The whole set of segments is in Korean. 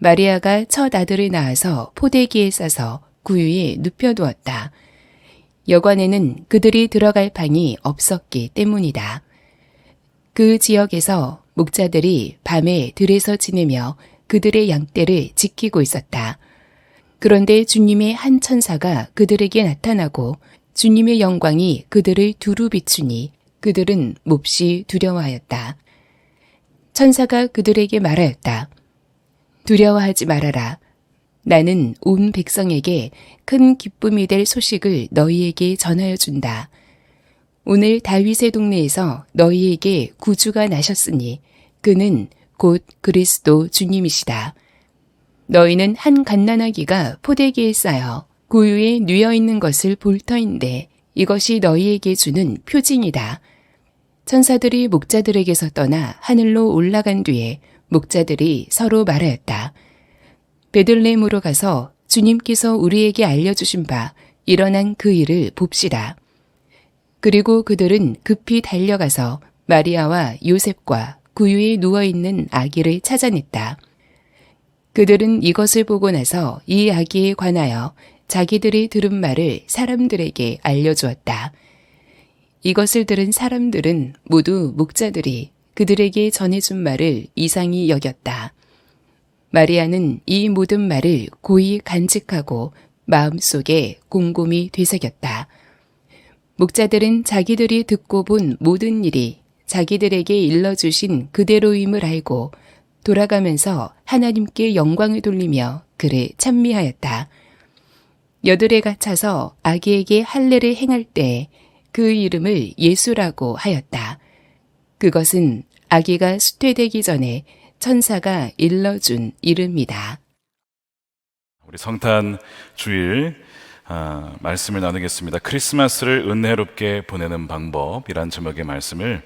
마리아가 첫 아들을 낳아서 포대기에 싸서 구유에 눕혀두었다. 여관에는 그들이 들어갈 방이 없었기 때문이다. 그 지역에서 목자들이 밤에 들에서 지내며 그들의 양떼를 지키고 있었다. 그런데 주님의 한 천사가 그들에게 나타나고 주님의 영광이 그들을 두루 비추니 그들은 몹시 두려워하였다. 천사가 그들에게 말하였다. 두려워하지 말아라. 나는 온 백성에게 큰 기쁨이 될 소식을 너희에게 전하여 준다. 오늘 다윗의 동네에서 너희에게 구주가 나셨으니 그는 곧 그리스도 주님이시다. 너희는 한 갓난아기가 포대기에 쌓여 구유에 누워 있는 것을 볼 터인데 이것이 너희에게 주는 표징이다. 천사들이 목자들에게서 떠나 하늘로 올라간 뒤에 목자들이 서로 말하였다. 베들레헴으로 가서 주님께서 우리에게 알려주신 바 일어난 그 일을 봅시다. 그리고 그들은 급히 달려가서 마리아와 요셉과 구유에 누워있는 아기를 찾아냈다. 그들은 이것을 보고 나서 이 아기에 관하여 자기들이 들은 말을 사람들에게 알려주었다. 이것을 들은 사람들은 모두 목자들이 그들에게 전해준 말을 이상히 여겼다. 마리아는 이 모든 말을 고이 간직하고 마음속에 곰곰이 되새겼다. 목자들은 자기들이 듣고 본 모든 일이 자기들에게 일러주신 그대로임을 알고 돌아가면서 하나님께 영광을 돌리며 그를 찬미하였다. 여들에 갇혀서 아기에게 할례를 행할 때 그 이름을 예수라고 하였다. 그것은 아기가 수태되기 전에 천사가 일러준 이름이다. 우리 성탄 주일 말씀을 나누겠습니다. 크리스마스를 은혜롭게 보내는 방법이란 제목의 말씀을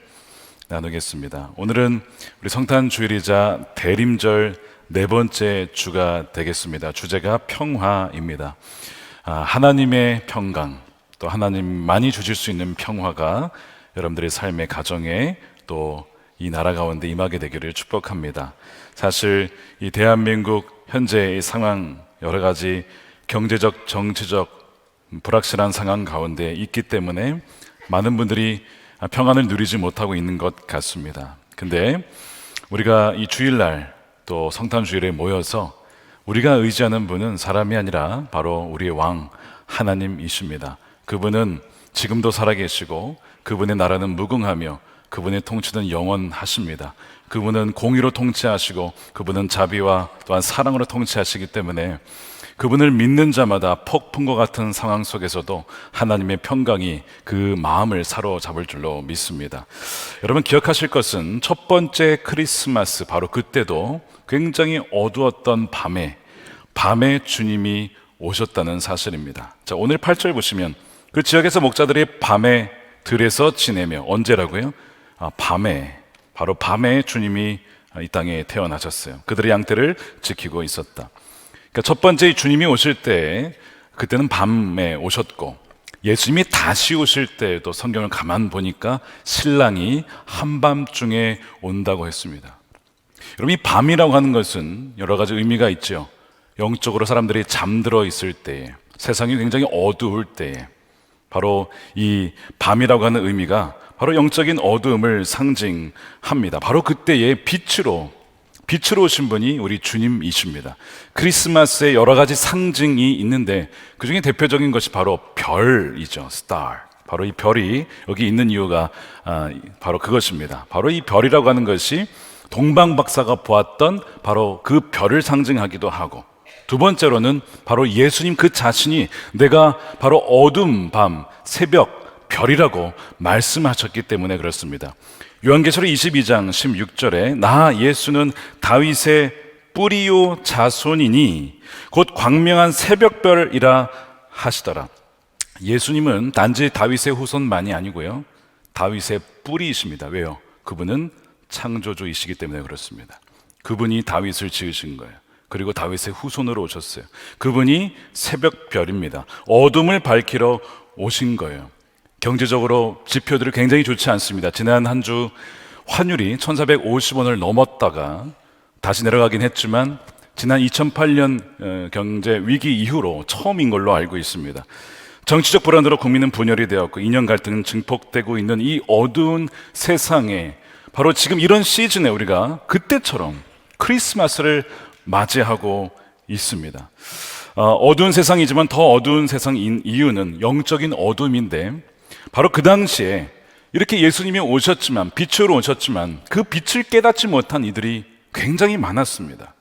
나누겠습니다. 오늘은 우리 성탄 주일이자 대림절 네 번째 주가 되겠습니다. 주제가 평화입니다. 하나님의 평강, 또 하나님만이 주실 수 있는 평화가 여러분들의 삶의 가정에 또 이 나라 가운데 임하게 되기를 축복합니다. 사실 이 대한민국 현재의 상황, 여러 가지 경제적, 정치적 불확실한 상황 가운데 있기 때문에 많은 분들이 평안을 누리지 못하고 있는 것 같습니다. 근데 우리가 이 주일날 또 성탄 주일에 모여서 우리가 의지하는 분은 사람이 아니라 바로 우리의 왕 하나님이십니다. 그분은 지금도 살아계시고 그분의 나라는 무궁하며 그분의 통치는 영원하십니다. 그분은 공의로 통치하시고 그분은 자비와 또한 사랑으로 통치하시기 때문에 그분을 믿는 자마다 폭풍과 같은 상황 속에서도 하나님의 평강이 그 마음을 사로잡을 줄로 믿습니다. 여러분 기억하실 것은 첫 번째 크리스마스 바로 그때도 굉장히 어두웠던 밤에 주님이 오셨다는 사실입니다. 자, 오늘 8절 보시면 그 지역에서 목자들이 밤에 들에서 지내며 언제라고요? 바로 밤에 주님이 이 땅에 태어나셨어요. 그들의 양떼를 지키고 있었다. 그러니까 첫 번째 주님이 오실 때 그때는 밤에 오셨고 예수님이 다시 오실 때도 성경을 가만 보니까 신랑이 한밤중에 온다고 했습니다. 여러분 이 밤이라고 하는 것은 여러 가지 의미가 있죠. 영적으로 사람들이 잠들어 있을 때에 세상이 굉장히 어두울 때에 바로 이 밤이라고 하는 의미가 바로 영적인 어두움을 상징합니다. 바로 그때의 빛으로 오신 분이 우리 주님이십니다. 크리스마스에 여러 가지 상징이 있는데 그 중에 대표적인 것이 바로 별이죠. star. 바로 이 별이 여기 있는 이유가 바로 그것입니다. 바로 이 별이라고 하는 것이 동방박사가 보았던 바로 그 별을 상징하기도 하고 두 번째로는 바로 예수님 그 자신이 내가 바로 어두운 밤, 새벽, 별이라고 말씀하셨기 때문에 그렇습니다. 요한계시록 22장 16절에 나 예수는 다윗의 뿌리요 자손이니 곧 광명한 새벽별이라 하시더라. 예수님은 단지 다윗의 후손만이 아니고요, 다윗의 뿌리이십니다. 왜요? 그분은 창조주이시기 때문에 그렇습니다. 그분이 다윗을 지으신 거예요. 그리고 다윗의 후손으로 오셨어요. 그분이 새벽별입니다. 어둠을 밝히러 오신 거예요. 경제적으로 지표들이 굉장히 좋지 않습니다. 지난 한 주 환율이 1450원을 넘었다가 다시 내려가긴 했지만 지난 2008년 경제 위기 이후로 처음인 걸로 알고 있습니다. 정치적 불안으로 국민은 분열이 되었고 이념 갈등은 증폭되고 있는 이 어두운 세상에 바로 지금 이런 시즌에 우리가 그때처럼 크리스마스를 맞이하고 있습니다. 어두운 세상이지만 더 어두운 세상인 이유는 영적인 어둠인데 바로 그 당시에 이렇게 예수님이 오셨지만 빛으로 오셨지만 그 빛을 깨닫지 못한 이들이 굉장히 많았습니다.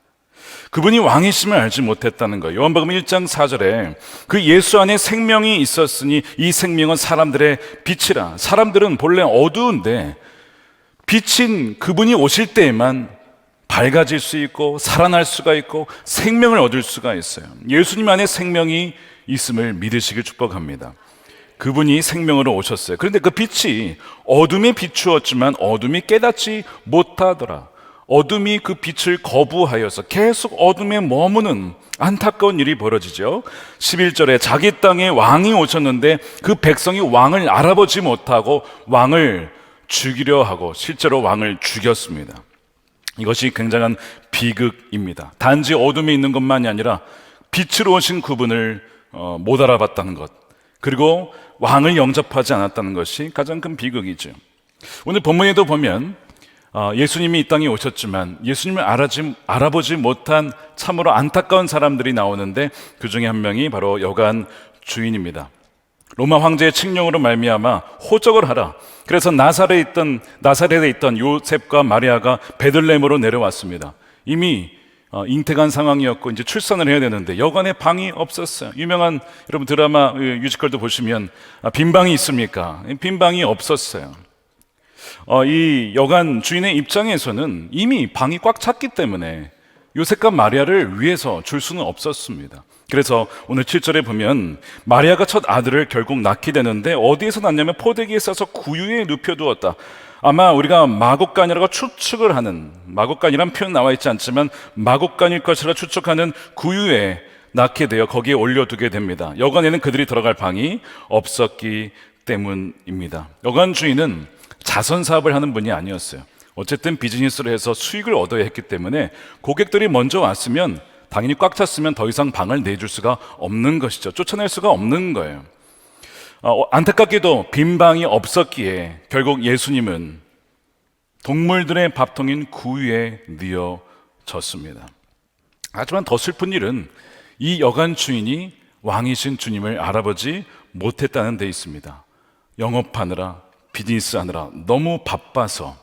그분이 왕이심을 알지 못했다는 거예요. 요한복음 1장 4절에 그 예수 안에 생명이 있었으니 이 생명은 사람들의 빛이라. 사람들은 본래 어두운데 빛인 그분이 오실 때에만 밝아질 수 있고 살아날 수가 있고 생명을 얻을 수가 있어요. 예수님 안에 생명이 있음을 믿으시길 축복합니다. 그분이 생명으로 오셨어요. 그런데 그 빛이 어둠에 비추었지만 어둠이 깨닫지 못하더라. 어둠이 그 빛을 거부하여서 계속 어둠에 머무는 안타까운 일이 벌어지죠. 11절에 자기 땅에 왕이 오셨는데 그 백성이 왕을 알아보지 못하고 왕을 죽이려 하고 실제로 왕을 죽였습니다. 이것이 굉장한 비극입니다. 단지 어둠에 있는 것만이 아니라 빛으로 오신 그분을 못 알아봤다는 것, 그리고 왕을 영접하지 않았다는 것이 가장 큰 비극이죠. 오늘 본문에도 보면 예수님이 이 땅에 오셨지만 예수님을 알아보지 못한 참으로 안타까운 사람들이 나오는데 그 중에 한 명이 바로 여관 주인입니다. 로마 황제의 칙령으로 말미암아 호적을 하라. 그래서 나사렛에 있던 요셉과 마리아가 베들레헴으로 내려왔습니다. 이미 잉태간 상황이었고 이제 출산을 해야 되는데 여관에 방이 없었어요. 유명한 여러분 드라마 뮤지컬도 보시면 빈 방이 있습니까? 빈 방이 없었어요. 이 여관 주인의 입장에서는 이미 방이 꽉 찼기 때문에 요셉과 마리아를 위해서 줄 수는 없었습니다. 그래서 오늘 7절에 보면 마리아가 첫 아들을 결국 낳게 되는데 어디에서 낳냐면 포대기에 싸서 구유에 눕혀두었다. 아마 우리가 마곡간이라고 추측을 하는, 마곡간이란 표현 나와 있지 않지만 마곡간일 것이라 추측하는 구유에 낳게 되어 거기에 올려두게 됩니다. 여관에는 그들이 들어갈 방이 없었기 때문입니다. 여관 주인은 자선 사업을 하는 분이 아니었어요. 어쨌든 비즈니스를 해서 수익을 얻어야 했기 때문에 고객들이 먼저 왔으면 당연히 꽉 찼으면 더 이상 방을 내줄 수가 없는 것이죠. 쫓아낼 수가 없는 거예요. 안타깝게도 빈 방이 없었기에 결국 예수님은 동물들의 밥통인 구유에 뉘어졌습니다. 하지만 더 슬픈 일은 이 여관 주인이 왕이신 주님을 알아보지 못했다는 데 있습니다. 영업하느라 비즈니스 하느라 너무 바빠서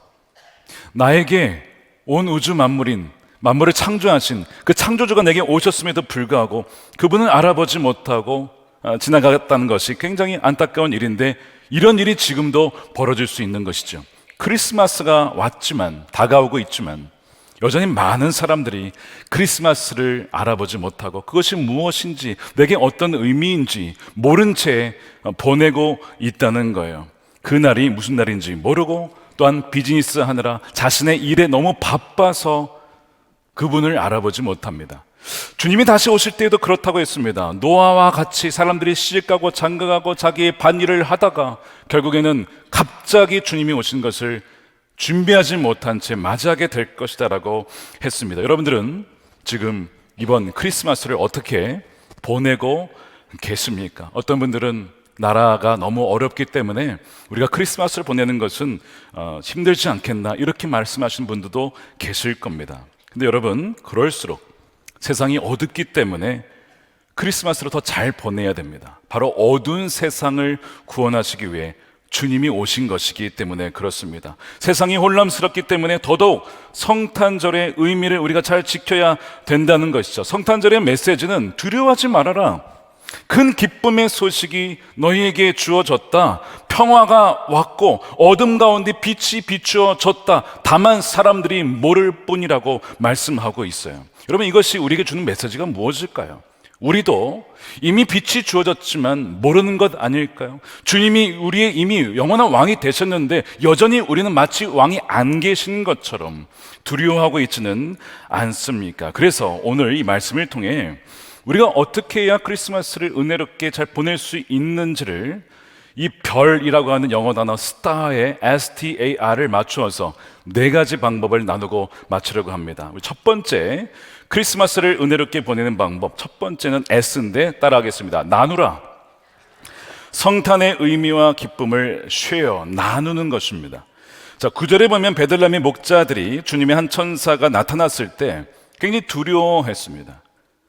나에게 온 우주 만물을 창조하신 그 창조주가 내게 오셨음에도 불구하고 그분을 알아보지 못하고 지나갔다는 것이 굉장히 안타까운 일인데 이런 일이 지금도 벌어질 수 있는 것이죠. 크리스마스가 왔지만 다가오고 있지만 여전히 많은 사람들이 크리스마스를 알아보지 못하고 그것이 무엇인지 내게 어떤 의미인지 모른 채 보내고 있다는 거예요. 그날이 무슨 날인지 모르고 또한 비즈니스 하느라 자신의 일에 너무 바빠서 그분을 알아보지 못합니다. 주님이 다시 오실 때에도 그렇다고 했습니다. 노아와 같이 사람들이 시집가고 장가가고 자기의 반일을 하다가 결국에는 갑자기 주님이 오신 것을 준비하지 못한 채 맞이하게 될 것이다 라고 했습니다. 여러분들은 지금 이번 크리스마스를 어떻게 보내고 계십니까? 어떤 분들은 나라가 너무 어렵기 때문에 우리가 크리스마스를 보내는 것은 힘들지 않겠나 이렇게 말씀하시는 분들도 계실 겁니다. 근데 여러분, 그럴수록 세상이 어둡기 때문에 크리스마스를 더 잘 보내야 됩니다. 바로 어두운 세상을 구원하시기 위해 주님이 오신 것이기 때문에 그렇습니다. 세상이 혼란스럽기 때문에 더더욱 성탄절의 의미를 우리가 잘 지켜야 된다는 것이죠. 성탄절의 메시지는 두려워하지 말아라. 큰 기쁨의 소식이 너희에게 주어졌다. 평화가 왔고 어둠 가운데 빛이 비추어졌다. 다만 사람들이 모를 뿐이라고 말씀하고 있어요. 여러분, 이것이 우리에게 주는 메시지가 무엇일까요? 우리도 이미 빛이 주어졌지만 모르는 것 아닐까요? 주님이 우리의 이미 영원한 왕이 되셨는데 여전히 우리는 마치 왕이 안 계신 것처럼 두려워하고 있지는 않습니까? 그래서 오늘 이 말씀을 통해 우리가 어떻게 해야 크리스마스를 은혜롭게 잘 보낼 수 있는지를 이 별이라고 하는 영어 단어 star에 STAR을 맞추어서 4가지 방법을 나누고 맞추려고 합니다. 첫 번째, 크리스마스를 은혜롭게 보내는 방법, 첫 번째는 S인데 따라하겠습니다. 나누라. 성탄의 의미와 기쁨을 나누는 것입니다. 자, 9절에 보면 베들레헴의 목자들이 주님의 한 천사가 나타났을 때 굉장히 두려워했습니다.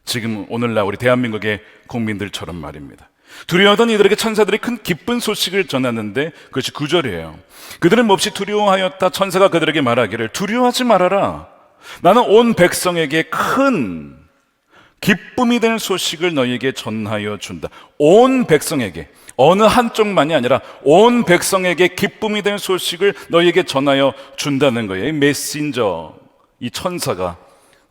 지금 오늘날 우리 대한민국의 국민들처럼 말입니다. 두려워하던 이들에게 천사들이 큰 기쁜 소식을 전하는데 그것이 9절이에요. 그들은 몹시 두려워하였다. 천사가 그들에게 말하기를 두려워하지 말아라. 나는 온 백성에게 큰 기쁨이 될 소식을 너희에게 전하여 준다. 온 백성에게, 어느 한쪽만이 아니라 온 백성에게 기쁨이 될 소식을 너희에게 전하여 준다는 거예요. 이 메신저, 이 천사가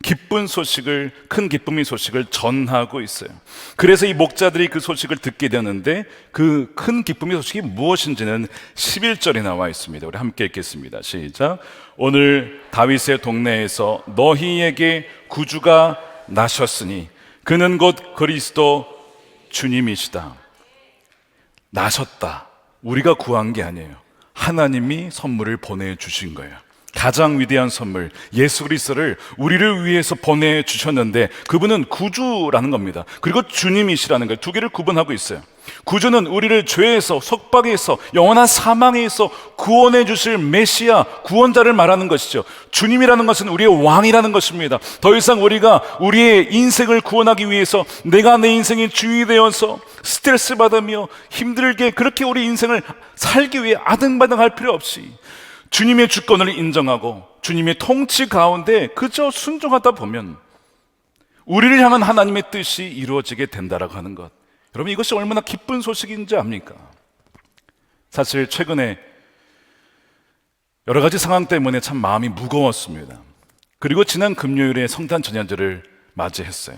기쁜 소식을, 큰 기쁨의 소식을 전하고 있어요. 그래서 이 목자들이 그 소식을 듣게 되는데 그 큰 기쁨의 소식이 무엇인지는 11절에 나와 있습니다. 우리 함께 읽겠습니다. 시작. 오늘 다윗의 동네에서 너희에게 구주가 나셨으니 그는 곧 그리스도 주님이시다. 나셨다. 우리가 구한 게 아니에요. 하나님이 선물을 보내주신 거예요. 가장 위대한 선물, 예수 그리스도를 우리를 위해서 보내주셨는데 그분은 구주라는 겁니다. 그리고 주님이시라는 거예요. 두 개를 구분하고 있어요. 구주는 우리를 죄에서, 속박에서, 영원한 사망에서 구원해 주실 메시아, 구원자를 말하는 것이죠. 주님이라는 것은 우리의 왕이라는 것입니다. 더 이상 우리가 우리의 인생을 구원하기 위해서 내가 내 인생의 주인이 되어서 스트레스 받으며 힘들게 그렇게 우리 인생을 살기 위해 아등바등할 필요 없이 주님의 주권을 인정하고 주님의 통치 가운데 그저 순종하다 보면 우리를 향한 하나님의 뜻이 이루어지게 된다라고 하는 것, 여러분 이것이 얼마나 기쁜 소식인지 압니까? 사실 최근에 여러 가지 상황 때문에 참 마음이 무거웠습니다. 그리고 지난 금요일에 성탄 전야제를 맞이했어요.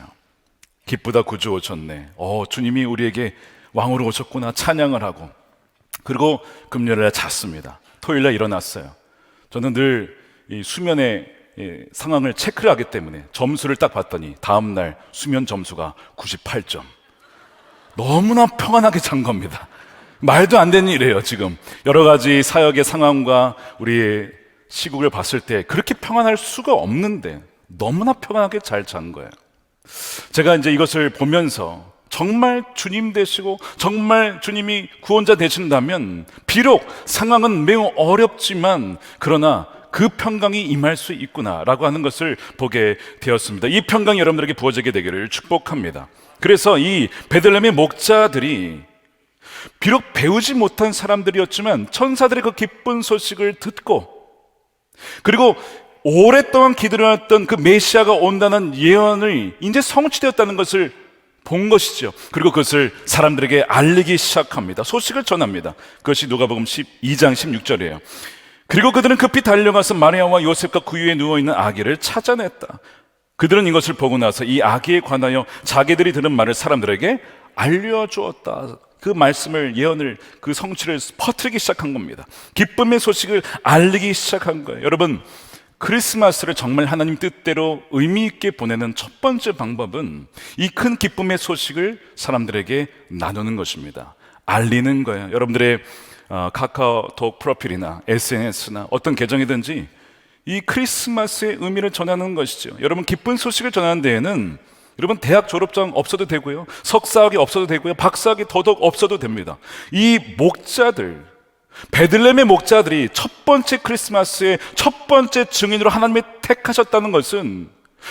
기쁘다 구주 오셨네. 주님이 우리에게 왕으로 오셨구나 찬양을 하고, 그리고 금요일에 잤습니다. 토요일날 일어났어요. 저는 늘 이 수면의 상황을 체크를 하기 때문에 점수를 딱 봤더니 다음날 수면 점수가 98점. 너무나 평안하게 잔 겁니다. 말도 안 되는 일이에요. 지금 여러 가지 사역의 상황과 우리의 시국을 봤을 때 그렇게 평안할 수가 없는데 너무나 평안하게 잘 잔 거예요. 제가 이제 이것을 보면서 정말 주님 되시고 정말 주님이 구원자 되신다면 비록 상황은 매우 어렵지만 그러나 그 평강이 임할 수 있구나라고 하는 것을 보게 되었습니다. 이 평강이 여러분들에게 부어지게 되기를 축복합니다. 그래서 이 베들레헴의 목자들이 비록 배우지 못한 사람들이었지만 천사들의 그 기쁜 소식을 듣고, 그리고 오랫동안 기다려왔던 그 메시아가 온다는 예언이 이제 성취되었다는 것을 본 것이죠. 그리고 그것을 사람들에게 알리기 시작합니다. 소식을 전합니다. 그것이 누가복음 12장 16절이에요. 그리고 그들은 급히 달려가서 마리아와 요셉과 그 위에 누워있는 아기를 찾아냈다. 그들은 이것을 보고 나서 이 아기에 관하여 자기들이 들은 말을 사람들에게 알려주었다. 그 말씀을, 예언을, 그 성취를 퍼뜨리기 시작한 겁니다. 기쁨의 소식을 알리기 시작한 거예요. 여러분, 크리스마스를 정말 하나님 뜻대로 의미 있게 보내는 첫 번째 방법은 이 큰 기쁨의 소식을 사람들에게 나누는 것입니다. 알리는 거예요. 여러분들의 카카오톡 프로필이나 SNS나 어떤 계정이든지 이 크리스마스의 의미를 전하는 것이죠. 여러분, 기쁜 소식을 전하는 데에는 여러분 대학 졸업장 없어도 되고요, 석사학위 없어도 되고요, 박사학위 더더욱 없어도 됩니다. 이 목자들, 베들레헴의 목자들이 첫 번째 크리스마스의 첫 번째 증인으로 하나님이 택하셨다는 것은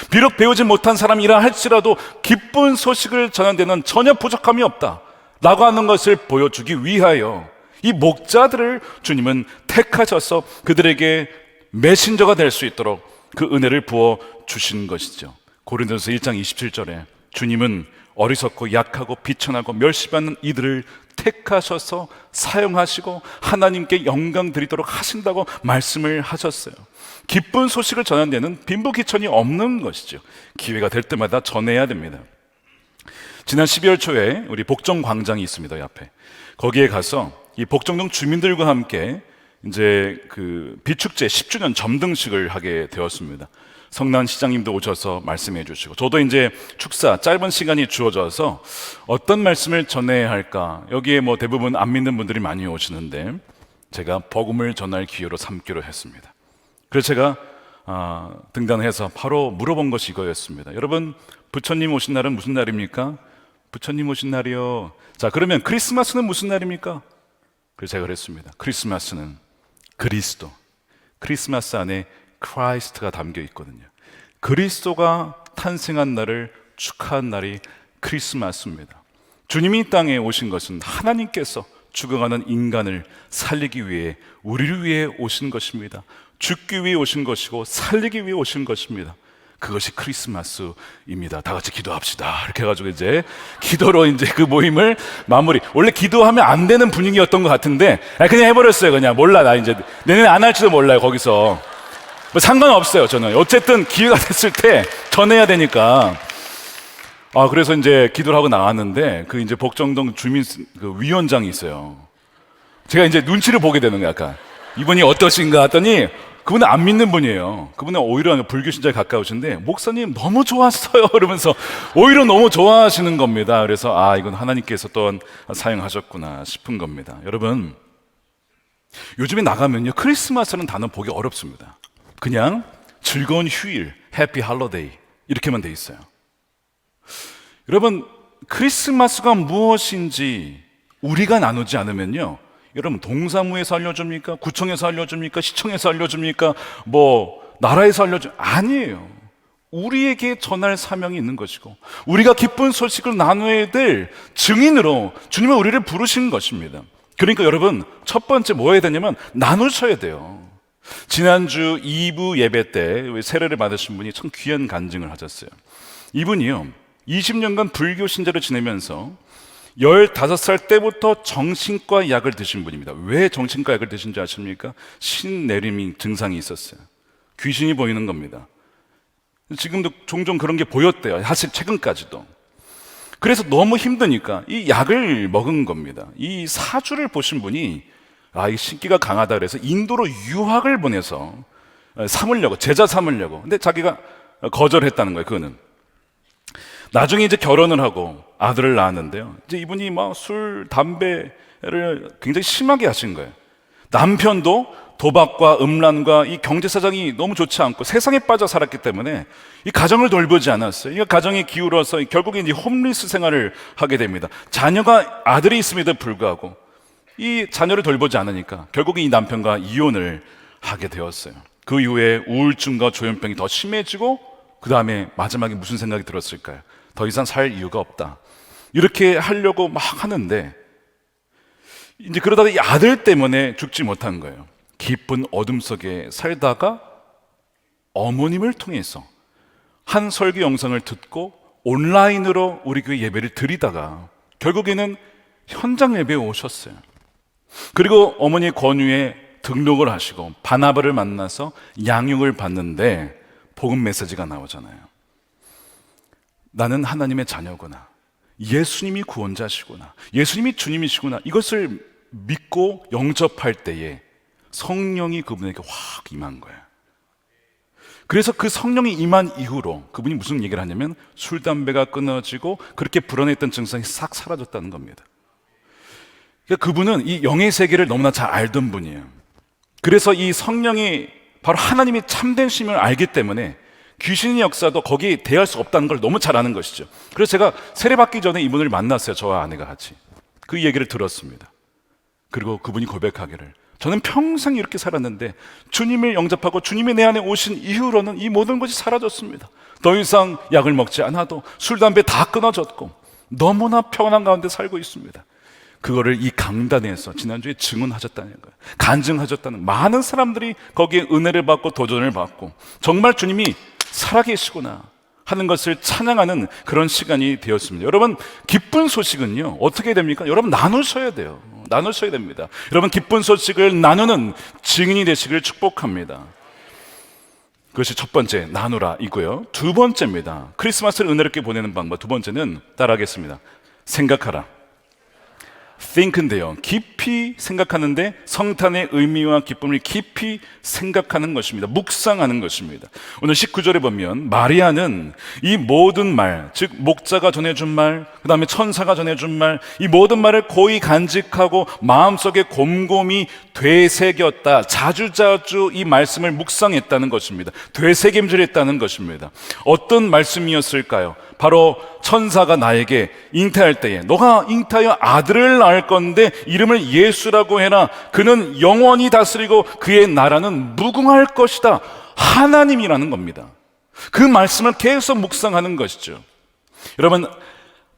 비록 배우지 못한 사람이라 할지라도 기쁜 소식을 전하는 데는 전혀 부족함이 없다 라고 하는 것을 보여주기 위하여 이 목자들을 주님은 택하셔서 그들에게 메신저가 될 수 있도록 그 은혜를 부어 주신 것이죠. 고린도서 1장 27절에 주님은 어리석고 약하고 비천하고 멸시받는 이들을 택하셔서 사용하시고 하나님께 영광 드리도록 하신다고 말씀을 하셨어요. 기쁜 소식을 전하는 데는 빈부귀천이 없는 것이죠. 기회가 될 때마다 전해야 됩니다. 지난 12월 초에 우리 복정 광장이 있습니다. 옆에 거기에 가서 이 복정동 주민들과 함께 이제 그 비축제 10주년 점등식을 하게 되었습니다. 성난 시장님도 오셔서 말씀해 주시고, 저도 이제 축사 짧은 시간이 주어져서 어떤 말씀을 전해야 할까, 여기에 뭐 대부분 안 믿는 분들이 많이 오시는데 제가 복음을 전할 기회로 삼기로 했습니다. 그래서 제가 등단해서 바로 물어본 것이 이거였습니다. 여러분, 부처님 오신 날은 무슨 날입니까? 부처님 오신 날이요. 자, 그러면 크리스마스는 무슨 날입니까? 그래서 제가 그랬습니다. 크리스마스는 그리스도. 크리스마스 안에 크라이스트가 담겨 있거든요. 그리스도가 탄생한 날을 축하한 날이 크리스마스입니다. 주님이 이 땅에 오신 것은 하나님께서 죽어가는 인간을 살리기 위해, 우리를 위해 오신 것입니다. 죽기 위해 오신 것이고 살리기 위해 오신 것입니다. 그것이 크리스마스입니다. 다 같이 기도합시다. 이렇게 해가지고 이제 기도로 이제 그 모임을 마무리. 원래 기도하면 안 되는 분위기였던 것 같은데 그냥 해버렸어요. 그냥 몰라, 나 이제 내년에 안 할지도 몰라요. 거기서 뭐 상관없어요. 저는 어쨌든 기회가 됐을 때 전해야 되니까. 그래서 이제 기도를 하고 나왔는데 그 이제 복정동 주민 그 위원장이 있어요. 제가 이제 눈치를 보게 되는 거야. 약간 이분이 어떠신가 했더니 그분은 안 믿는 분이에요. 그분은 오히려 불교 신자에 가까우신데 목사님 너무 좋았어요 그러면서 오히려 너무 좋아하시는 겁니다. 그래서 이건 하나님께서 또한 사용하셨구나 싶은 겁니다. 여러분, 요즘에 나가면요 크리스마스라는 단어 보기 어렵습니다. 그냥 즐거운 휴일, 해피 할러데이 이렇게만 돼 있어요. 여러분, 크리스마스가 무엇인지 우리가 나누지 않으면요, 여러분 동사무에서 알려줍니까? 구청에서 알려줍니까? 시청에서 알려줍니까? 뭐 나라에서 아니에요. 우리에게 전할 사명이 있는 것이고 우리가 기쁜 소식을 나눠야 될 증인으로 주님은 우리를 부르신 것입니다. 그러니까 여러분, 첫 번째 뭐 해야 되냐면 나누셔야 돼요. 지난주 2부 예배 때 세례를 받으신 분이 참 귀한 간증을 하셨어요. 이분이요 20년간 불교 신자를 지내면서 15살 때부터 정신과 약을 드신 분입니다. 왜 정신과 약을 드신지 아십니까? 신내림이 증상이 있었어요. 귀신이 보이는 겁니다. 지금도 종종 그런 게 보였대요. 사실 최근까지도. 그래서 너무 힘드니까 이 약을 먹은 겁니다. 이 사주를 보신 분이 이 신기가 강하다 그래서 인도로 유학을 보내서 삼으려고, 제자 삼으려고. 근데 자기가 거절했다는 거예요. 그거는. 나중에 이제 결혼을 하고 아들을 낳았는데요. 이제 이분이 막 술, 담배를 굉장히 심하게 하신 거예요. 남편도 도박과 음란과 이 경제 사정이 너무 좋지 않고 세상에 빠져 살았기 때문에 이 가정을 돌보지 않았어요. 이 가정에 기울어서 결국에 이제 홈리스 생활을 하게 됩니다. 자녀가 아들이 있음에도 불구하고 이 자녀를 돌보지 않으니까 결국에 이 남편과 이혼을 하게 되었어요. 그 이후에 우울증과 조현병이 더 심해지고 그 다음에 마지막에 무슨 생각이 들었을까요? 더 이상 살 이유가 없다. 이렇게 하려고 막 하는데 이제 그러다가 이 아들 때문에 죽지 못한 거예요. 깊은 어둠 속에 살다가 어머님을 통해서 한 설교 영상을 듣고 온라인으로 우리 교회 예배를 드리다가 결국에는 현장 예배에 오셨어요. 그리고 어머니의 권유에 등록을 하시고 바나바를 만나서 양육을 받는데 복음 메시지가 나오잖아요. 나는 하나님의 자녀구나. 예수님이 구원자시구나. 예수님이 주님이시구나. 이것을 믿고 영접할 때에 성령이 그분에게 확 임한 거예요. 그래서 그 성령이 임한 이후로 그분이 무슨 얘기를 하냐면 술, 담배가 끊어지고 그렇게 불안했던 증상이 싹 사라졌다는 겁니다. 그러니까 그분은 이 영의 세계를 너무나 잘 알던 분이에요. 그래서 이 성령이 바로 하나님이 참된 신을 알기 때문에 귀신의 역사도 거기에 대할 수 없다는 걸 너무 잘 아는 것이죠. 그래서 제가 세례받기 전에 이분을 만났어요. 저와 아내가 같이. 그 얘기를 들었습니다. 그리고 그분이 고백하기를 저는 평생 이렇게 살았는데 주님을 영접하고 주님이 내 안에 오신 이후로는 이 모든 것이 사라졌습니다. 더 이상 약을 먹지 않아도 술, 담배 다 끊어졌고 너무나 평안한 가운데 살고 있습니다. 그거를 이 강단에서 지난주에 증언하셨다는 거예요. 간증하셨다는, 많은 사람들이 거기에 은혜를 받고 도전을 받고 정말 주님이 살아계시구나 하는 것을 찬양하는 그런 시간이 되었습니다. 여러분, 기쁜 소식은요 어떻게 됩니까? 여러분, 나누셔야 돼요. 나누셔야 됩니다. 여러분, 기쁜 소식을 나누는 증인이 되시기를 축복합니다. 그것이 첫 번째, 나누라 이고요. 두 번째입니다. 크리스마스를 은혜롭게 보내는 방법. 두 번째는 따라하겠습니다. 생각하라. think인데요. 깊이 생각하는데 성탄의 의미와 기쁨을 깊이 생각하는 것입니다. 묵상하는 것입니다. 오늘 19절에 보면 마리아는 이 모든 말, 즉 목자가 전해준 말, 그 다음에 천사가 전해준 말, 이 모든 말을 고이 간직하고 마음속에 곰곰이 되새겼다. 자주자주 이 말씀을 묵상했다는 것입니다. 되새김질했다는 것입니다. 어떤 말씀이었을까요? 바로 천사가 나에게 잉태할 때에 너가 잉태하여 아들을 낳을 건데 이름을 예수라고 해라. 그는 영원히 다스리고 그의 나라는 무궁할 것이다. 하나님이라는 겁니다. 그 말씀을 계속 묵상하는 것이죠. 여러분,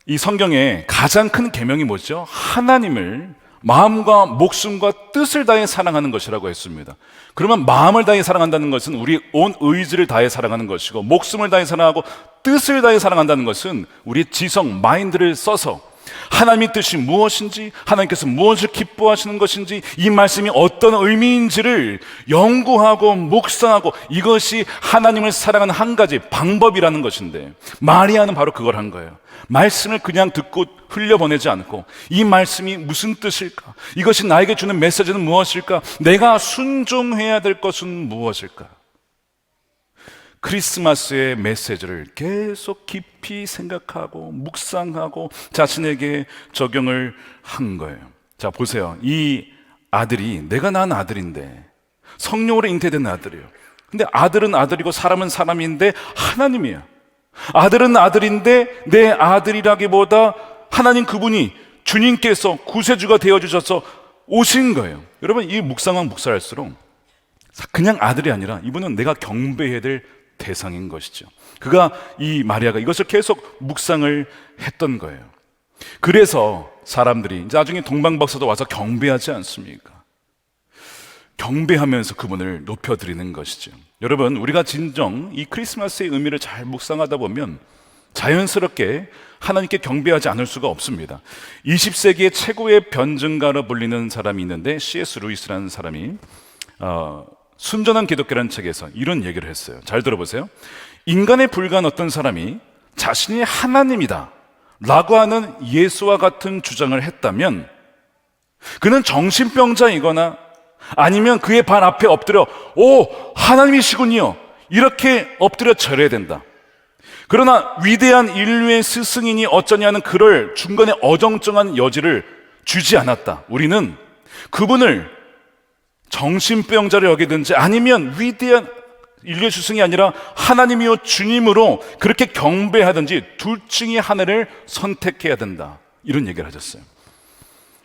이 성경의 가장 큰 계명이 뭐죠? 하나님을 마음과 목숨과 뜻을 다해 사랑하는 것이라고 했습니다. 그러면 마음을 다해 사랑한다는 것은 우리 온 의지를 다해 사랑하는 것이고, 목숨을 다해 사랑하고 뜻을 다해 사랑한다는 것은 우리 지성, 마인드를 써서 하나님의 뜻이 무엇인지, 하나님께서 무엇을 기뻐하시는 것인지, 이 말씀이 어떤 의미인지를 연구하고 묵상하고, 이것이 하나님을 사랑하는 한 가지 방법이라는 것인데, 마리아는 바로 그걸 한 거예요. 말씀을 그냥 듣고 흘려보내지 않고 이 말씀이 무슨 뜻일까? 이것이 나에게 주는 메시지는 무엇일까? 내가 순종해야 될 것은 무엇일까? 크리스마스의 메시지를 계속 깊이 생각하고 묵상하고 자신에게 적용을 한 거예요. 자, 보세요. 이 아들이 내가 낳은 아들인데, 성령으로 잉태된 아들이에요. 근데 아들은 아들이고 사람은 사람인데 하나님이에요. 아들은 아들인데 내 아들이라기보다 하나님 그분이 주님께서 구세주가 되어주셔서 오신 거예요. 여러분, 이 묵상만 묵상할수록 그냥 아들이 아니라 이분은 내가 경배해야 될 대상인 것이죠. 이 마리아가 이것을 계속 묵상을 했던 거예요. 그래서 사람들이 이제 나중에 동방박사도 와서 경배하지 않습니까? 경배하면서 그분을 높여드리는 것이죠. 여러분, 우리가 진정 이 크리스마스의 의미를 잘 묵상하다 보면 자연스럽게 하나님께 경배하지 않을 수가 없습니다. 20세기의 최고의 변증가로 불리는 사람이 있는데, C.S. 루이스라는 사람이 순전한 기독교라는 책에서 이런 얘기를 했어요. 잘 들어보세요. 인간에 불과한 어떤 사람이 자신이 하나님이다 라고 하는 예수와 같은 주장을 했다면 그는 정신병자이거나 아니면 그의 발 앞에 엎드려 오, 하나님이시군요, 이렇게 엎드려 절해야 된다. 그러나 위대한 인류의 스승이니 어쩌냐는 그럴 중간에 어정쩡한 여지를 주지 않았다. 우리는 그분을 정신병자를 여기든지 아니면 위대한 인류의 스승이 아니라 하나님이요 주님으로 그렇게 경배하든지 둘 중에 하나를 선택해야 된다. 이런 얘기를 하셨어요.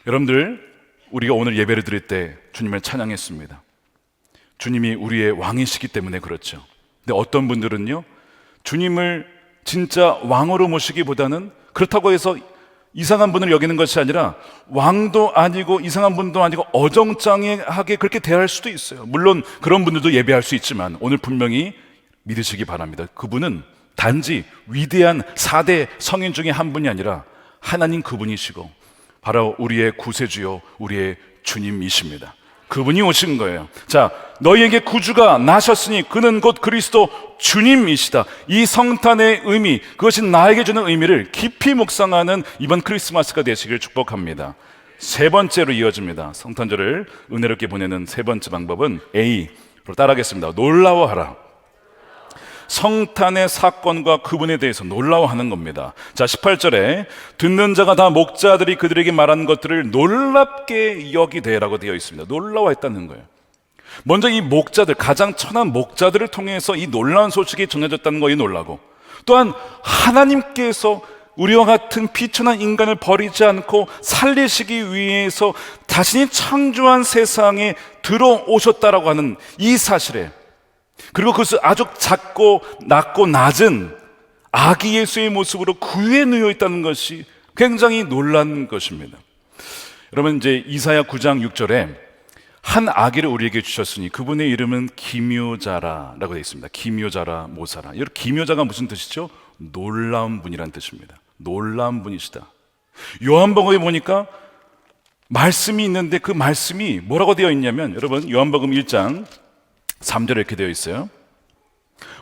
여러분들, 우리가 오늘 예배를 드릴 때 주님을 찬양했습니다. 주님이 우리의 왕이시기 때문에 그렇죠. 근데 어떤 분들은요, 주님을 진짜 왕으로 모시기보다는 그렇다고 해서 이상한 분을 여기는 것이 아니라 왕도 아니고 이상한 분도 아니고 어정쩡하게 그렇게 대할 수도 있어요. 물론 그런 분들도 예배할 수 있지만 오늘 분명히 믿으시기 바랍니다. 그분은 단지 위대한 4대 성인 중에 한 분이 아니라 하나님 그분이시고 바로 우리의 구세주요 우리의 주님이십니다. 그분이 오신 거예요. 자, 너희에게 구주가 나셨으니 그는 곧 그리스도 주님이시다. 이 성탄의 의미, 그것이 나에게 주는 의미를 깊이 묵상하는 이번 크리스마스가 되시길 축복합니다. 세 번째로 이어집니다. 성탄절을 은혜롭게 보내는 세 번째 방법은 A로 따라하겠습니다. 놀라워하라. 성탄의 사건과 그분에 대해서 놀라워하는 겁니다. 자, 18절에 듣는 자가 다 목자들이 그들에게 말한 것들을 놀랍게 여기되라고 되어 있습니다. 놀라워했다는 거예요. 먼저 이 목자들, 가장 천한 목자들을 통해서 이 놀라운 소식이 전해졌다는 것이 놀라고, 또한 하나님께서 우리와 같은 비천한 인간을 버리지 않고 살리시기 위해서 자신이 창조한 세상에 들어오셨다라고 하는 이 사실에, 그리고 그것을 아주 작고 낮고 낮은 아기 예수의 모습으로 구유에 누워 있다는 것이 굉장히 놀란 것입니다. 여러분, 이제 이사야 9장 6절에 한 아기를 우리에게 주셨으니 그분의 이름은 기묘자라라고 되어 있습니다. 기묘자라 모사라. 여러분, 기묘자가 무슨 뜻이죠? 놀라운 분이란 뜻입니다. 놀라운 분이시다. 요한복음에 보니까 말씀이 있는데 그 말씀이 뭐라고 되어 있냐면, 여러분, 요한복음 1장 3절에 이렇게 되어 있어요.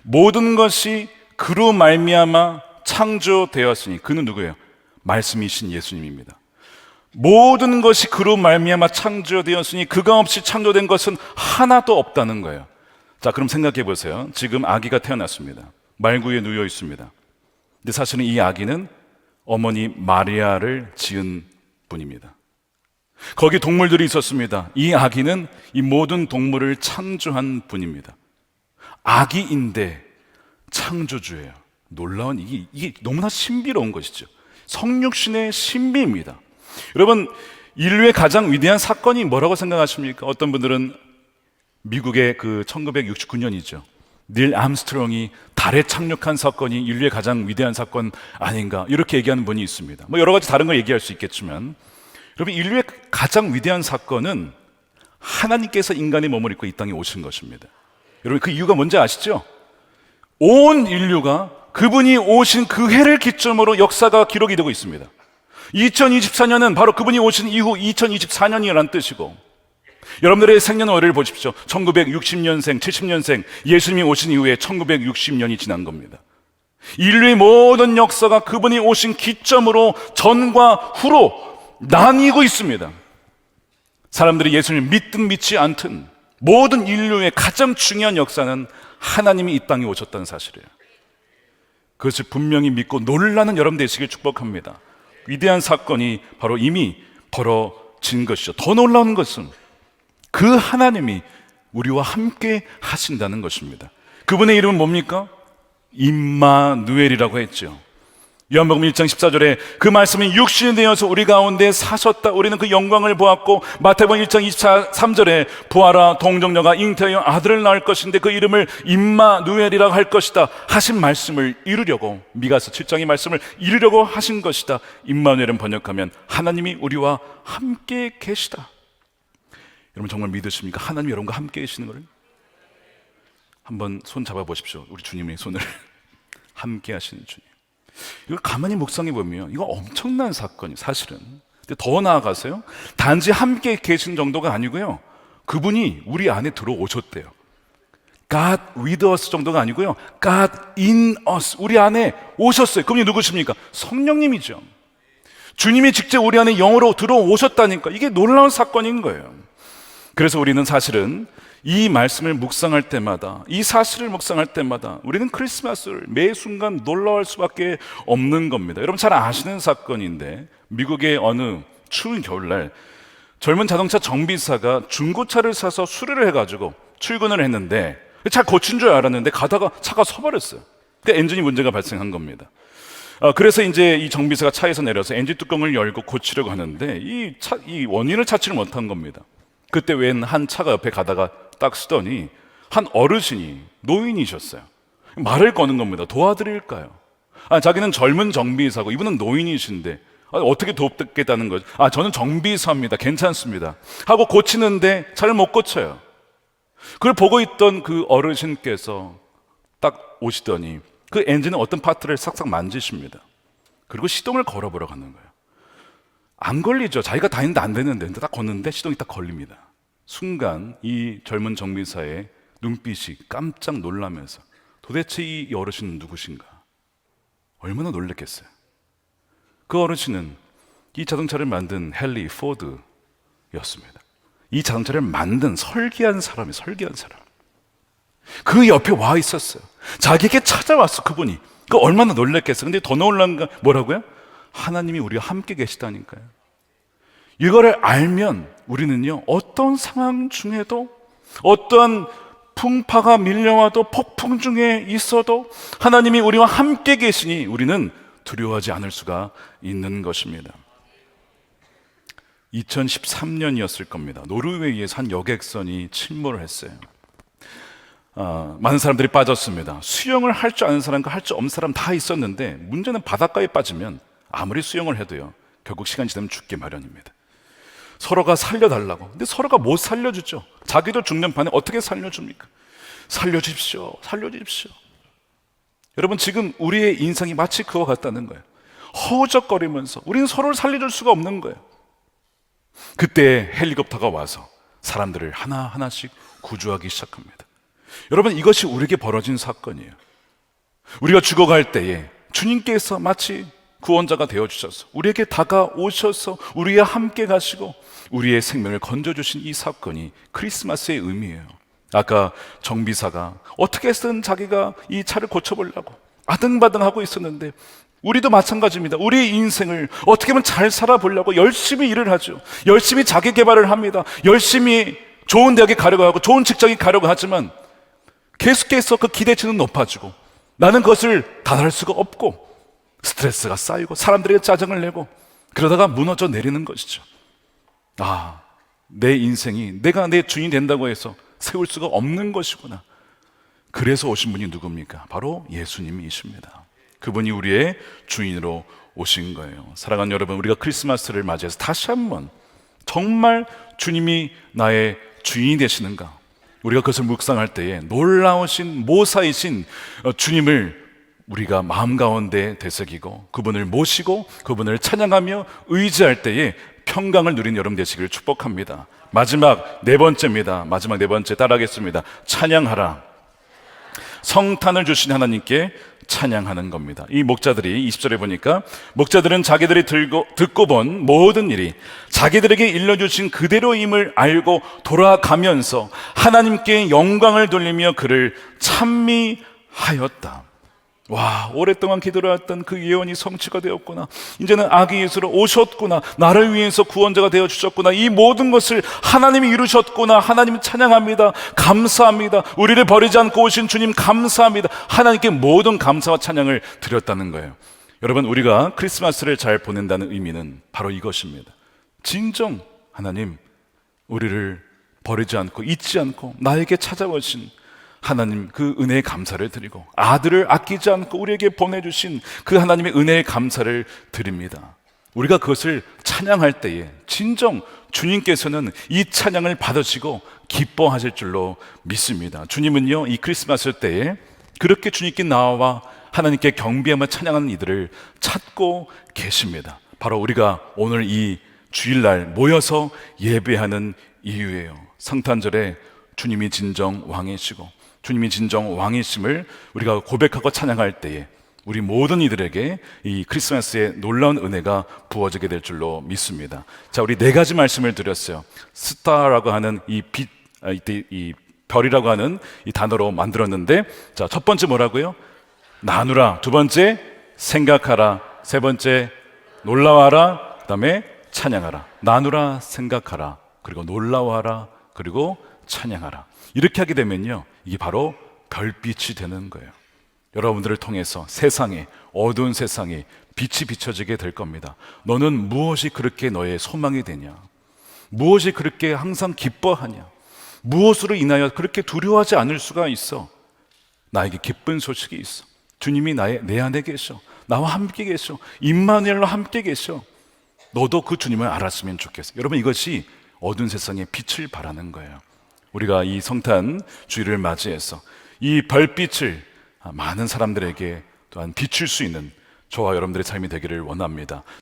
모든 것이 그로 말미암아 창조되었으니, 그는 누구예요? 말씀이신 예수님입니다. 모든 것이 그로 말미암아 창조되었으니 그가 없이 창조된 것은 하나도 없다는 거예요. 자, 그럼 생각해 보세요. 지금 아기가 태어났습니다. 말구에 누워 있습니다. 근데 사실은 이 아기는 어머니 마리아를 지은 분입니다. 거기 동물들이 있었습니다. 이 아기는 이 모든 동물을 창조한 분입니다. 아기인데 창조주예요. 놀라운 이게 너무나 신비로운 것이죠. 성육신의 신비입니다. 여러분, 인류의 가장 위대한 사건이 뭐라고 생각하십니까? 어떤 분들은 미국의 그 1969년이죠. 닐 암스트롱이 달에 착륙한 사건이 인류의 가장 위대한 사건 아닌가, 이렇게 얘기하는 분이 있습니다. 뭐 여러 가지 다른 걸 얘기할 수 있겠지만, 여러분, 인류의 가장 위대한 사건은 하나님께서 인간의 몸을 입고 이 땅에 오신 것입니다. 여러분, 그 이유가 뭔지 아시죠? 온 인류가 그분이 오신 그 해를 기점으로 역사가 기록이 되고 있습니다. 2024년은 바로 그분이 오신 이후 2024년이라는 뜻이고, 여러분들의 생년월일을 보십시오. 1960년생, 70년생, 예수님이 오신 이후에 1960년이 지난 겁니다. 인류의 모든 역사가 그분이 오신 기점으로 전과 후로 나뉘고 있습니다. 사람들이 예수님을 믿든 믿지 않든 모든 인류의 가장 중요한 역사는 하나님이 이 땅에 오셨다는 사실이에요. 그것을 분명히 믿고 놀라는 여러분 되시길 축복합니다. 위대한 사건이 바로 이미 벌어진 것이죠. 더 놀라운 것은 그 하나님이 우리와 함께 하신다는 것입니다. 그분의 이름은 뭡니까? 임마누엘이라고 했죠. 요한복음 1장 14절에 그 말씀이 육신이 되어서 우리 가운데 사셨다. 우리는 그 영광을 보았고, 마태복음 1장 23절에 부하라 동정녀가 잉태하여 아들을 낳을 것인데 그 이름을 임마누엘이라고 할 것이다 하신 말씀을 이루려고, 미가서 7장의 말씀을 이루려고 하신 것이다. 임마누엘은 번역하면 하나님이 우리와 함께 계시다. 여러분 정말 믿으십니까? 하나님이 여러분과 함께 계시는 것을? 한번 손 잡아보십시오. 우리 주님의 손을. 함께 하시는 주님. 이걸 가만히 묵상해 보면 이거 엄청난 사건이 사실은. 근데 더 나아가서요, 단지 함께 계신 정도가 아니고요, 그분이 우리 안에 들어오셨대요. God with us 정도가 아니고요, God in us, 우리 안에 오셨어요. 그분이 누구십니까? 성령님이죠. 주님이 직접 우리 안에 영으로 들어오셨다니까. 이게 놀라운 사건인 거예요. 그래서 우리는 사실은 이 말씀을 묵상할 때마다, 이 사실을 묵상할 때마다 우리는 크리스마스를 매 순간 놀라워할 수밖에 없는 겁니다. 여러분 잘 아시는 사건인데, 미국의 어느 추운 겨울날 젊은 자동차 정비사가 중고차를 사서 수리를 해가지고 출근을 했는데, 잘 고친 줄 알았는데 가다가 차가 서버렸어요. 그러니까 엔진이 문제가 발생한 겁니다. 그래서 이제 이 정비사가 차에서 내려서 엔진 뚜껑을 열고 고치려고 하는데 이 원인을 찾지를 못한 겁니다. 그때 웬 한 차가 옆에 가다가 딱 쓰더니 한 어르신이, 노인이셨어요. 말을 거는 겁니다. 도와드릴까요? 자기는 젊은 정비사고 이분은 노인이신데 어떻게 돕겠다는 거죠? 저는 정비사입니다. 괜찮습니다. 하고 고치는데 잘 못 고쳐요. 그걸 보고 있던 그 어르신께서 딱 오시더니 그 엔진의 어떤 파트를 싹싹 만지십니다. 그리고 시동을 걸어보러 가는 거예요. 안 걸리죠. 자기가 다니는데 안 되는데. 근데 딱 걷는데 시동이 딱 걸립니다. 순간 이 젊은 정비사의 눈빛이 깜짝 놀라면서, 도대체 이 어르신은 누구신가? 얼마나 놀랬겠어요. 그 어르신은 이 자동차를 만든 헨리 포드였습니다. 이 자동차를 만든 설계한 사람이, 설계한 사람. 그 옆에 와 있었어요. 자기에게 찾아왔어, 그분이. 그 얼마나 놀랬겠어요. 근데 더 놀란 거 뭐라고요? 하나님이 우리와 함께 계시다니까요. 이거를 알면 우리는요, 어떤 상황 중에도, 어떠한 풍파가 밀려와도, 폭풍 중에 있어도 하나님이 우리와 함께 계시니 우리는 두려워하지 않을 수가 있는 것입니다. 2013년이었을 겁니다. 노르웨이에서 한 여객선이 침몰을 했어요. 많은 사람들이 빠졌습니다. 수영을 할 줄 아는 사람과 할 줄 없는 사람 다 있었는데, 문제는 바닷가에 빠지면 아무리 수영을 해도요, 결국 시간이 지나면 죽기 마련입니다. 서로가 살려달라고. 근데 서로가 못 살려주죠. 자기도 죽는 판에 어떻게 살려줍니까? 살려주십시오, 살려주십시오. 여러분, 지금 우리의 인생이 마치 그와 같다는 거예요. 허우적거리면서 우리는 서로를 살려줄 수가 없는 거예요. 그때 헬리콥터가 와서 사람들을 하나하나씩 구조하기 시작합니다. 여러분, 이것이 우리에게 벌어진 사건이에요. 우리가 죽어갈 때에 주님께서 마치 구원자가 되어주셔서 우리에게 다가오셔서 우리와 함께 가시고 우리의 생명을 건져주신 이 사건이 크리스마스의 의미예요. 아까 정비사가 어떻게 해서든 자기가 이 차를 고쳐보려고 아등바등하고 있었는데 우리도 마찬가지입니다. 우리의 인생을 어떻게 하면 잘 살아보려고 열심히 일을 하죠. 열심히 자기 개발을 합니다. 열심히 좋은 대학에 가려고 하고 좋은 직장에 가려고 하지만 계속해서 그 기대치는 높아지고 나는 그것을 다할 수가 없고 스트레스가 쌓이고 사람들에게 짜증을 내고 그러다가 무너져 내리는 것이죠. 내 인생이 내가 내 주인이 된다고 해서 세울 수가 없는 것이구나. 그래서 오신 분이 누굽니까? 바로 예수님이십니다. 그분이 우리의 주인으로 오신 거예요. 사랑하는 여러분, 우리가 크리스마스를 맞이해서 다시 한번 정말 주님이 나의 주인이 되시는가? 우리가 그것을 묵상할 때에 놀라우신 모사이신 주님을 우리가 마음 가운데 되새기고 그분을 모시고 그분을 찬양하며 의지할 때에 평강을 누린 여러분 되시기를 축복합니다. 마지막 네 번째입니다. 마지막 네 번째 따라하겠습니다. 찬양하라. 성탄을 주신 하나님께 찬양하는 겁니다. 이 목자들이 20절에 보니까 목자들은 자기들이 듣고 본 모든 일이 자기들에게 일러주신 그대로임을 알고 돌아가면서 하나님께 영광을 돌리며 그를 찬미하였다. 와, 오랫동안 기도를 했던 그 예언이 성취가 되었구나. 이제는 아기 예수로 오셨구나. 나를 위해서 구원자가 되어주셨구나. 이 모든 것을 하나님이 이루셨구나. 하나님 찬양합니다. 감사합니다. 우리를 버리지 않고 오신 주님 감사합니다. 하나님께 모든 감사와 찬양을 드렸다는 거예요. 여러분, 우리가 크리스마스를 잘 보낸다는 의미는 바로 이것입니다. 진정 하나님, 우리를 버리지 않고 잊지 않고 나에게 찾아오신 하나님 그 은혜의 감사를 드리고 아들을 아끼지 않고 우리에게 보내주신 그 하나님의 은혜의 감사를 드립니다. 우리가 그것을 찬양할 때에 진정 주님께서는 이 찬양을 받으시고 기뻐하실 줄로 믿습니다. 주님은요, 이 크리스마스 때에 그렇게 주님께 나와 하나님께 경배하며 찬양하는 이들을 찾고 계십니다. 바로 우리가 오늘 이 주일날 모여서 예배하는 이유예요. 성탄절에 주님이 진정 왕이시고 주님이 진정 왕이심을 우리가 고백하고 찬양할 때에 우리 모든 이들에게 이 크리스마스의 놀라운 은혜가 부어지게 될 줄로 믿습니다. 자, 우리 네 가지 말씀을 드렸어요. 스타라고 하는 이 빛, 이 별이라고 하는 이 단어로 만들었는데, 자, 첫 번째 뭐라고요? 나누라. 두 번째 생각하라. 세 번째 놀라워하라. 그 다음에 찬양하라. 나누라, 생각하라, 그리고 놀라워하라, 그리고 찬양하라. 이렇게 하게 되면요, 이게 바로 별빛이 되는 거예요. 여러분들을 통해서 세상에, 어두운 세상에 빛이 비춰지게 될 겁니다. 너는 무엇이 그렇게 너의 소망이 되냐? 무엇이 그렇게 항상 기뻐하냐? 무엇으로 인하여 그렇게 두려워하지 않을 수가 있어? 나에게 기쁜 소식이 있어. 주님이 내 안에 계셔. 나와 함께 계셔. 임마누엘로 함께 계셔. 너도 그 주님을 알았으면 좋겠어. 여러분, 이것이 어두운 세상에 빛을 발하는 거예요. 우리가 이 성탄 주일을 맞이해서 이 별빛을 많은 사람들에게 또한 비출 수 있는 저와 여러분들의 삶이 되기를 원합니다.